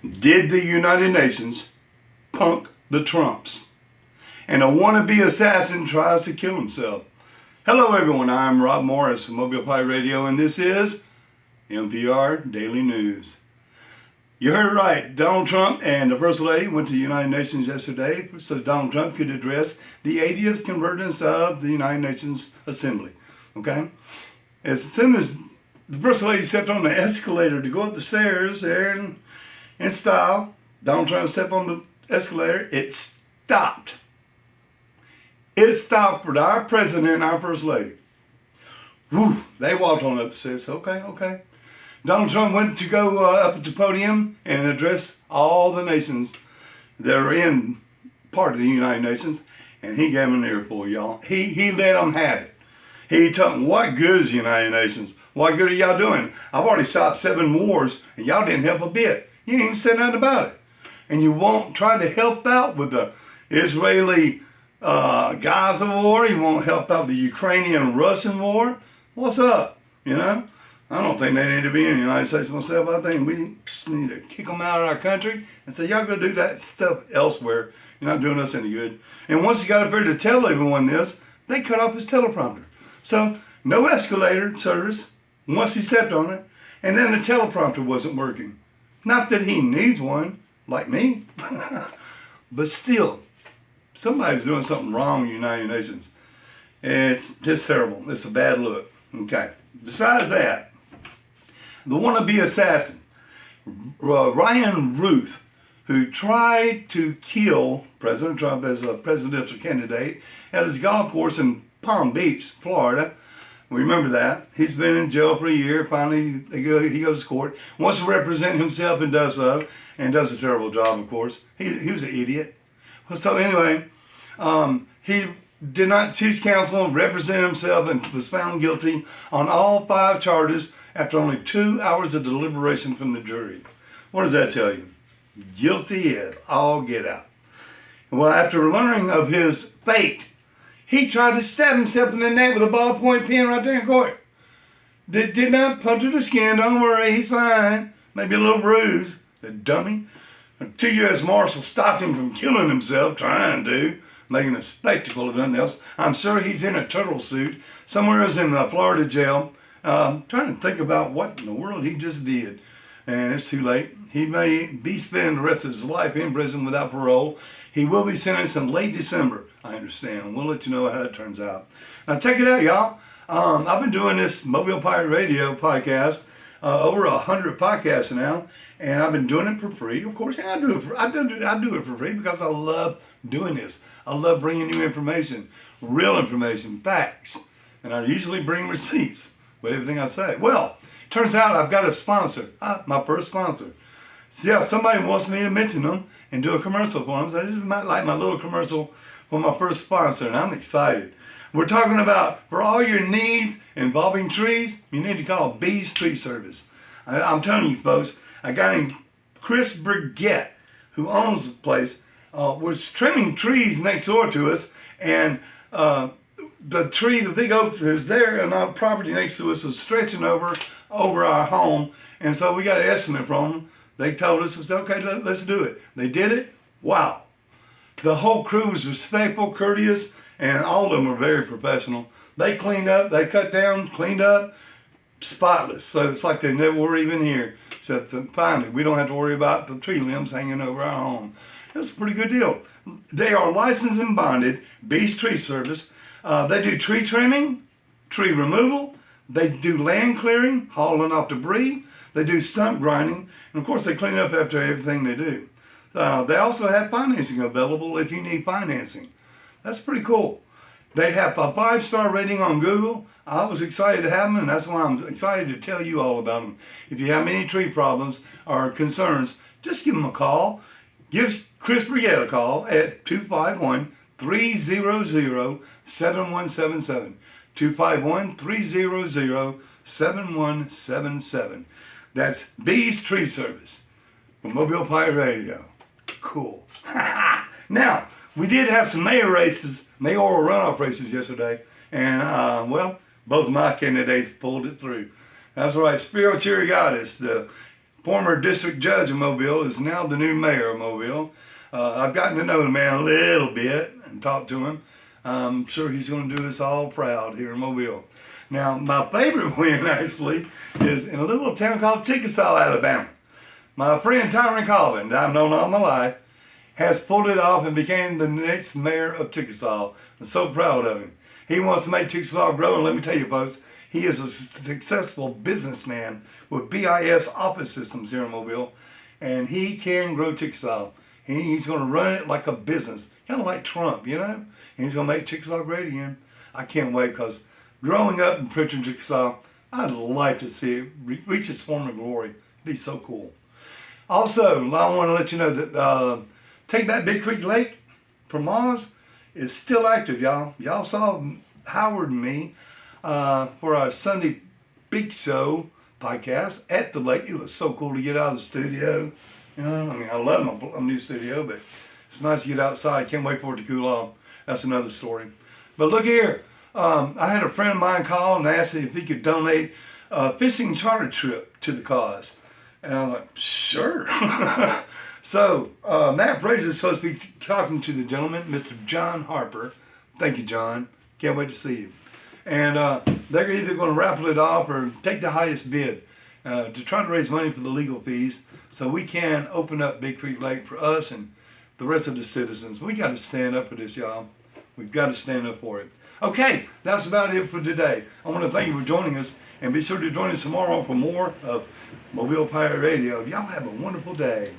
Did the United Nations punk the Trumps? And a wannabe assassin tries to kill himself. Hello everyone, I'm Rob Morris from Mobile Pilot Radio, and this is NPR Daily News. You heard it right. Donald Trump and the First Lady went to the United Nations yesterday so Donald Trump could address the 80th convergence of the United Nations Assembly. Okay? As soon as the First Lady stepped on the escalator to go up the stairs there in style, Donald Trump stepped on the escalator, it stopped. It stopped for our president and our First Lady. Whew, they walked on up the stairs. Okay. Donald Trump went to go up at the podium and address all the nations that are in part of the United Nations, and he gave them an earful, y'all. He let them have it. He told them, what good is the United Nations? What good are y'all doing? I've already stopped 7 wars, and y'all didn't help a bit. You ain't even said nothing about it. And you won't try to help out with the Israeli Gaza war. You won't help out the Ukrainian-Russian war. What's up, you know? I don't think they need to be in the United States myself. I think we just need to kick them out of our country and say, y'all go do that stuff elsewhere. You're not doing us any good. And once he got up there to tell everyone this, they cut off his teleprompter. So no escalator service once he stepped on it. And then the teleprompter wasn't working. Not that he needs one, like me. But still, somebody's doing something wrong in the United Nations. And it's just terrible. It's a bad look. Okay. Besides that, the wannabe assassin, Routh, who tried to kill President Trump as a presidential candidate at his golf course in Palm Beach, Florida. Remember that. He's been in jail for a year. Finally, he goes to court, wants to represent himself and does so, and does a terrible job, of course. He was an idiot. So anyway, he did not choose counsel and represent himself and was found guilty on all 5 charges after only 2 hours of deliberation from the jury. What does that tell you? Guilty as all get out. Well, after learning of his fate, he tried to stab himself in the neck with a ballpoint pen right there in court. That did not puncture the skin. Don't worry, he's fine. Maybe a little bruise. The dummy. 2 U.S. Marshals stopped him from killing himself, trying to, making a spectacle of nothing else. I'm sure he's in a turtle suit somewhere in the Florida jail, trying to think about what in the world he just did. And it's too late. He may be spending the rest of his life in prison without parole. He will be sentenced in late December, I understand. We'll let you know how it turns out. Now check it out, y'all. I've been doing this Mobile Pirate Radio podcast, over 100 podcasts now, and I've been doing it for free. Of course, I do it for free because I love doing this. I love bringing you information, real information, facts, and I usually bring receipts with everything I say. Well, turns out I've got a sponsor, my first sponsor. So yeah, somebody wants me to mention them and do a commercial for them. So this is my little commercial for my first sponsor, and I'm excited. We're talking about, for all your needs involving trees, you need to call Bees Tree Service. I'm telling you folks, a guy named Chris Burgett, who owns the place, was trimming trees next door to us, and the tree, the big oak that is there on our property next to us was stretching over our home, and so we got an estimate from them. They told us, okay, let's do it. They did it. Wow. The whole crew was respectful, courteous, and all of them were very professional. They cleaned up, they cut down, cleaned up, spotless. So it's like they never were even here. Except that finally, we don't have to worry about the tree limbs hanging over our home. That's a pretty good deal. They are licensed and bonded, Bees Tree Service. They do tree trimming, tree removal. They do land clearing, hauling off debris. They do stump grinding. And of course, they clean up after everything they do. They also have financing available if you need financing. That's pretty cool. They have a 5-star rating on Google. I was excited to have them, and that's why I'm excited to tell you all about them. If you have any tree problems or concerns, just give them a call. Give Chris Burgett a call at 251-300-7177. 251-300-7177. That's Bees Tree Service from Mobile Pirate Radio. Cool. Now, we did have some mayoral runoff races yesterday, and well, both my candidates pulled it through. That's right, Spiro Tirigidis, the former district judge of Mobile, is now the new mayor of Mobile. I've gotten to know the man a little bit and talked to him. I'm sure he's going to do us all proud here in Mobile. Now, my favorite win actually is in a little town called Chickasaw, Alabama. My friend Tyron Colvin, that I've known all my life, has pulled it off and became the next mayor of Chickasaw. I'm so proud of him. He wants to make Chickasaw grow, and let me tell you folks, he is a successful businessman with BIS office systems here in Mobile, and he can grow Chickasaw. He's going to run it like a business, kind of like Trump, you know? And he's going to make Chickasaw great again. I can't wait, because growing up in Pritchard, Chickasaw, I'd like to see it reach its former glory. It'd be so cool. Also, I want to let you know that Take That Big Creek Lake from Oz is still active, y'all. Y'all saw Howard and me for our Sunday Big Show podcast at the lake. It was so cool to get out of the studio. You know, I mean, I love my new studio, but it's nice to get outside. Can't wait for it to cool off. That's another story. But look here. I had a friend of mine call and ask if he could donate a fishing charter trip to the cause. And I'm like, sure. So, Matt Fraser is supposed to be talking to the gentleman, Mr. John Harper. Thank you, John. Can't wait to see you. And they're either going to raffle it off or take the highest bid to try to raise money for the legal fees so we can open up Big Creek Lake for us and the rest of the citizens. We got to stand up for this, y'all. We've got to stand up for it. Okay, that's about it for today. I want to thank you for joining us, and be sure to join us tomorrow for more of Mobile Pirate Radio. Y'all have a wonderful day.